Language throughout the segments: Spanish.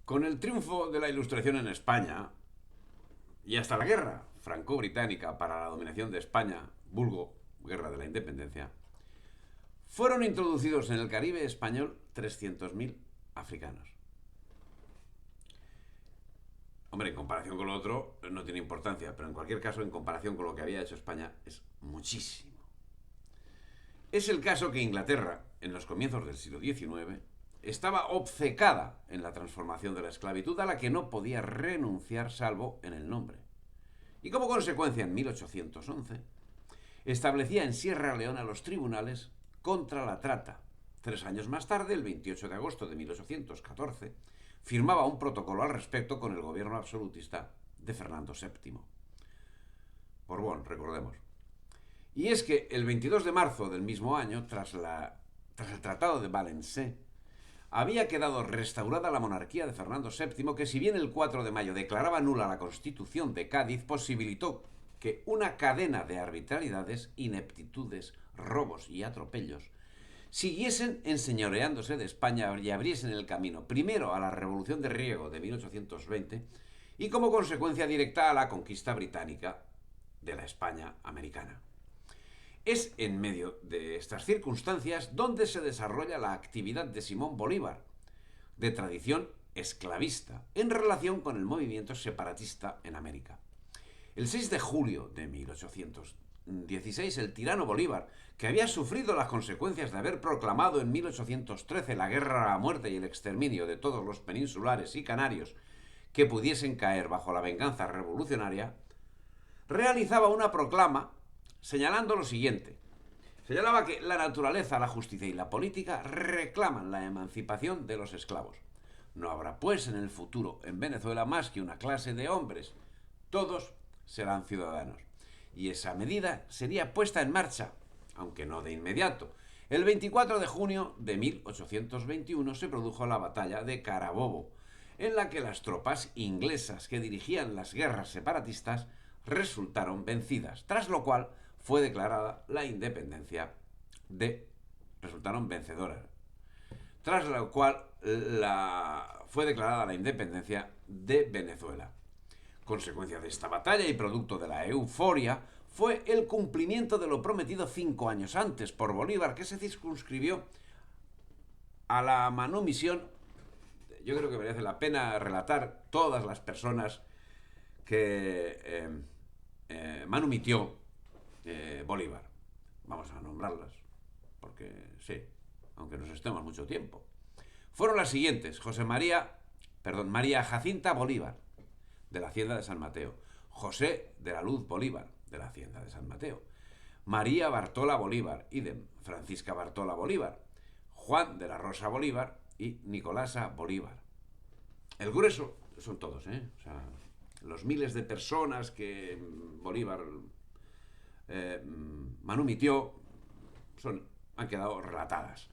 Con el triunfo de la Ilustración en España y hasta la guerra franco-británica para la dominación de España, vulgo Guerra de la Independencia, fueron introducidos en el Caribe español 300.000 africanos. Hombre, en comparación con lo otro no tiene importancia, pero en cualquier caso, en comparación con lo que había hecho España, es muchísimo. Es el caso que Inglaterra, en los comienzos del siglo XIX, estaba obcecada en la transformación de la esclavitud a la que no podía renunciar salvo en el nombre. Y como consecuencia, en 1811, establecía en Sierra Leona los tribunales contra la trata. 3 años más tarde, el 28 de agosto de 1814, firmaba un protocolo al respecto con el gobierno absolutista de Fernando VII. Borbón, recordemos. Y es que el 22 de marzo del mismo año, tras el Tratado de Valencé, había quedado restaurada la monarquía de Fernando VII, que si bien el 4 de mayo declaraba nula la Constitución de Cádiz, posibilitó que una cadena de arbitrariedades, ineptitudes, robos y atropellos siguiesen enseñoreándose de España y abriesen el camino primero a la Revolución de Riego de 1820 y como consecuencia directa a la conquista británica de la España americana. Es en medio de estas circunstancias donde se desarrolla la actividad de Simón Bolívar, de tradición esclavista, en relación con el movimiento separatista en América. El 6 de julio de 1816, el tirano Bolívar, que había sufrido las consecuencias de haber proclamado en 1813 la guerra a la muerte y el exterminio de todos los peninsulares y canarios que pudiesen caer bajo la venganza revolucionaria, realizaba una proclama señalando lo siguiente. Señalaba que la naturaleza, la justicia y la política reclaman la emancipación de los esclavos. No habrá, pues, en el futuro en Venezuela más que una clase de hombres. Todos serán ciudadanos. Y esa medida sería puesta en marcha, aunque no de inmediato. El 24 de junio de 1821 se produjo la batalla de Carabobo, en la que las tropas inglesas que dirigían las guerras separatistas resultaron vencidas, tras lo cual fue declarada la independencia resultaron vencedoras, tras lo cual fue declarada la independencia de Venezuela. Consecuencia de esta batalla y producto de la euforia fue el cumplimiento de lo prometido 5 años antes por Bolívar, que se circunscribió a la manumisión. Yo creo que merece la pena relatar todas las personas que manumitió Bolívar. Vamos a nombrarlas, porque sí, aunque nos estemos mucho tiempo. Fueron las siguientes: María Jacinta Bolívar, de la Hacienda de San Mateo; José de la Luz Bolívar, de la Hacienda de San Mateo; María Bartola Bolívar, idem; Francisca Bartola Bolívar; Juan de la Rosa Bolívar y Nicolasa Bolívar. El grueso son todos, o sea, los miles de personas que Bolívar manumitió han quedado relatadas.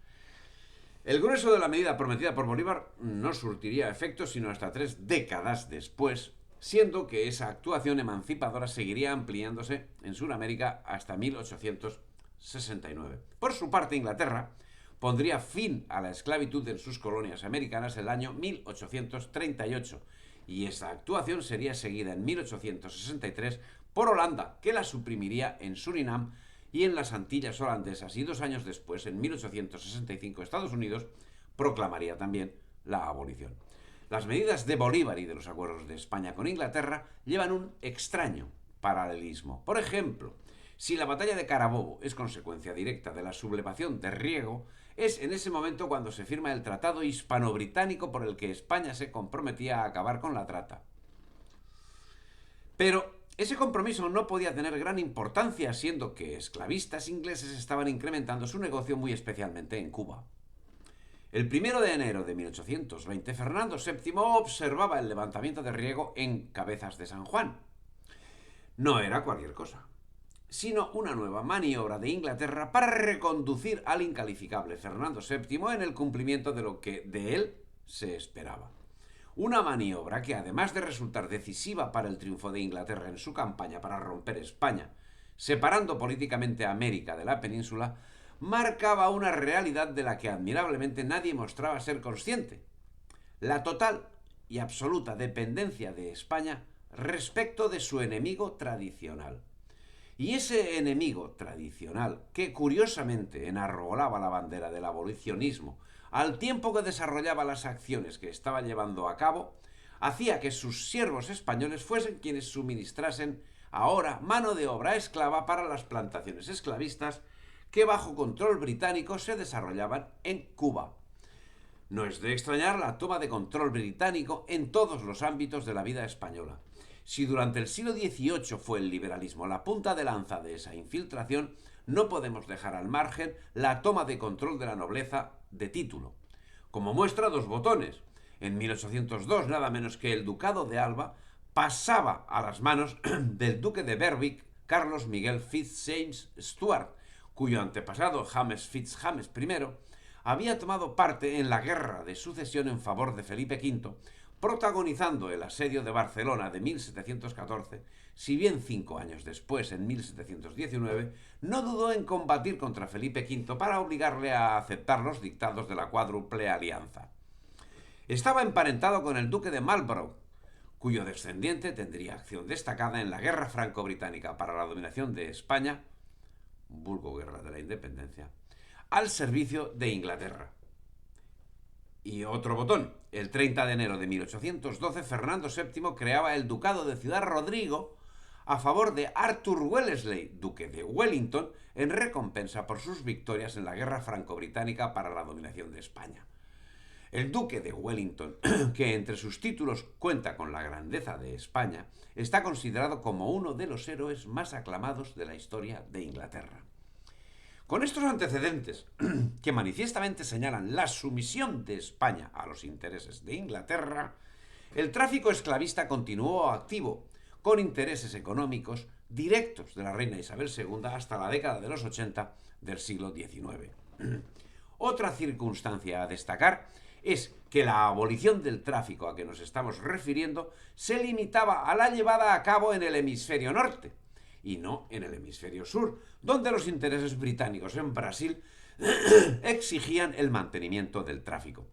El grueso de la medida prometida por Bolívar no surtiría efecto sino hasta 3 décadas después, siendo que esa actuación emancipadora seguiría ampliándose en Sudamérica hasta 1869. Por su parte, Inglaterra pondría fin a la esclavitud en sus colonias americanas el año 1838, y esa actuación sería seguida en 1863 por Holanda, que la suprimiría en Surinam y en las Antillas holandesas, y 2 años después, en 1865, Estados Unidos proclamaría también la abolición. Las medidas de Bolívar y de los acuerdos de España con Inglaterra llevan un extraño paralelismo. Por ejemplo, si la batalla de Carabobo es consecuencia directa de la sublevación de Riego, es en ese momento cuando se firma el Tratado Hispano-Británico por el que España se comprometía a acabar con la trata. Pero ese compromiso no podía tener gran importancia, siendo que esclavistas ingleses estaban incrementando su negocio muy especialmente en Cuba. El 1 de enero de 1820, Fernando VII observaba el levantamiento de Riego en Cabezas de San Juan. No era cualquier cosa, sino una nueva maniobra de Inglaterra para reconducir al incalificable Fernando VII en el cumplimiento de lo que de él se esperaba. Una maniobra que, además de resultar decisiva para el triunfo de Inglaterra en su campaña para romper España, separando políticamente a América de la península, marcaba una realidad de la que admirablemente nadie mostraba ser consciente: la total y absoluta dependencia de España respecto de su enemigo tradicional. Y ese enemigo tradicional, que curiosamente enarbolaba la bandera del abolicionismo al tiempo que desarrollaba las acciones que estaba llevando a cabo, hacía que sus siervos españoles fuesen quienes suministrasen ahora mano de obra esclava para las plantaciones esclavistas que bajo control británico se desarrollaban en Cuba. No es de extrañar la toma de control británico en todos los ámbitos de la vida española. Si durante el siglo XVIII fue el liberalismo la punta de lanza de esa infiltración, no podemos dejar al margen la toma de control de la nobleza de título. Como muestra, dos botones. En 1802, nada menos que el Ducado de Alba pasaba a las manos del duque de Berwick, Carlos Miguel Fitz-James Stuart, cuyo antepasado, James Fitz-James I, había tomado parte en la guerra de sucesión en favor de Felipe V, protagonizando el asedio de Barcelona de 1714, si bien 5 años después, en 1719, no dudó en combatir contra Felipe V para obligarle a aceptar los dictados de la Cuádruple Alianza. Estaba emparentado con el duque de Marlborough, cuyo descendiente tendría acción destacada en la Guerra Franco-Británica para la dominación de España, vulgo Guerra de la Independencia, al servicio de Inglaterra. Y otro botón. El 30 de enero de 1812, Fernando VII creaba el Ducado de Ciudad Rodrigo a favor de Arthur Wellesley, duque de Wellington, en recompensa por sus victorias en la Guerra Franco-Británica para la dominación de España. El duque de Wellington, que entre sus títulos cuenta con la grandeza de España, está considerado como uno de los héroes más aclamados de la historia de Inglaterra. Con estos antecedentes, que manifiestamente señalan la sumisión de España a los intereses de Inglaterra, el tráfico esclavista continuó activo, con intereses económicos directos de la reina Isabel II hasta la década de los 80 del siglo XIX. Otra circunstancia a destacar es que la abolición del tráfico a que nos estamos refiriendo se limitaba a la llevada a cabo en el hemisferio norte, y no en el hemisferio sur, donde los intereses británicos en Brasil exigían el mantenimiento del tráfico.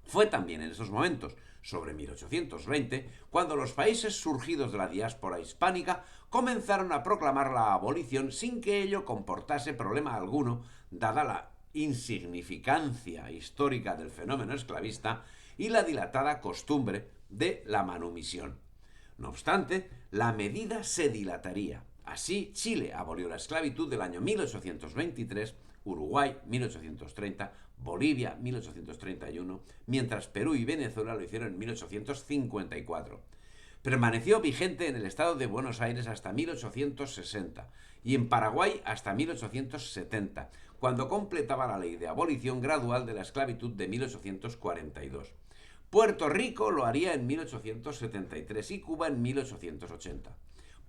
Fue también en esos momentos, sobre 1820, cuando los países surgidos de la diáspora hispánica comenzaron a proclamar la abolición sin que ello comportase problema alguno, dada la insignificancia histórica del fenómeno esclavista y la dilatada costumbre de la manumisión. No obstante, la medida se dilataría. Así, Chile abolió la esclavitud del año 1823, Uruguay 1830, Bolivia 1831, mientras Perú y Venezuela lo hicieron en 1854. Permaneció vigente en el estado de Buenos Aires hasta 1860 y en Paraguay hasta 1870, cuando completaba la ley de abolición gradual de la esclavitud de 1842. Puerto Rico lo haría en 1873 y Cuba en 1880.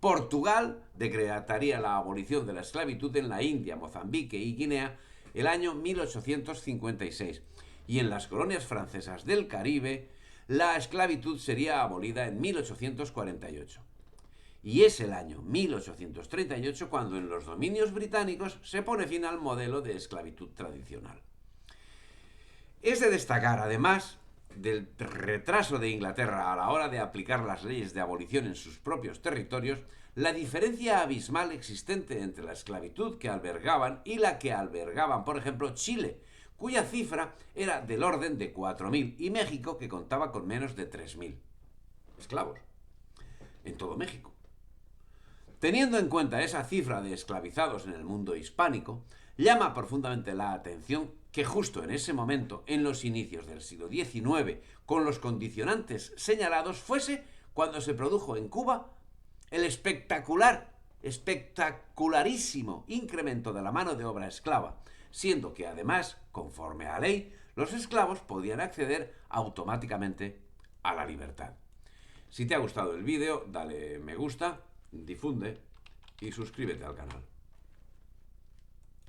Portugal decretaría la abolición de la esclavitud en la India, Mozambique y Guinea el año 1856. Y en las colonias francesas del Caribe, la esclavitud sería abolida en 1848. Y es el año 1838 cuando en los dominios británicos se pone fin al modelo de esclavitud tradicional. Es de destacar, además, del retraso de Inglaterra a la hora de aplicar las leyes de abolición en sus propios territorios, la diferencia abismal existente entre la esclavitud que albergaban y la que albergaban, por ejemplo, Chile, cuya cifra era del orden de 4.000, y México, que contaba con menos de 3.000 esclavos en todo México. Teniendo en cuenta esa cifra de esclavizados en el mundo hispánico, llama profundamente la atención que justo en ese momento, en los inicios del siglo XIX, con los condicionantes señalados, fuese cuando se produjo en Cuba el espectacularísimo incremento de la mano de obra esclava, siendo que además, conforme a ley, los esclavos podían acceder automáticamente a la libertad. Si te ha gustado el vídeo, dale me gusta, difunde y suscríbete al canal.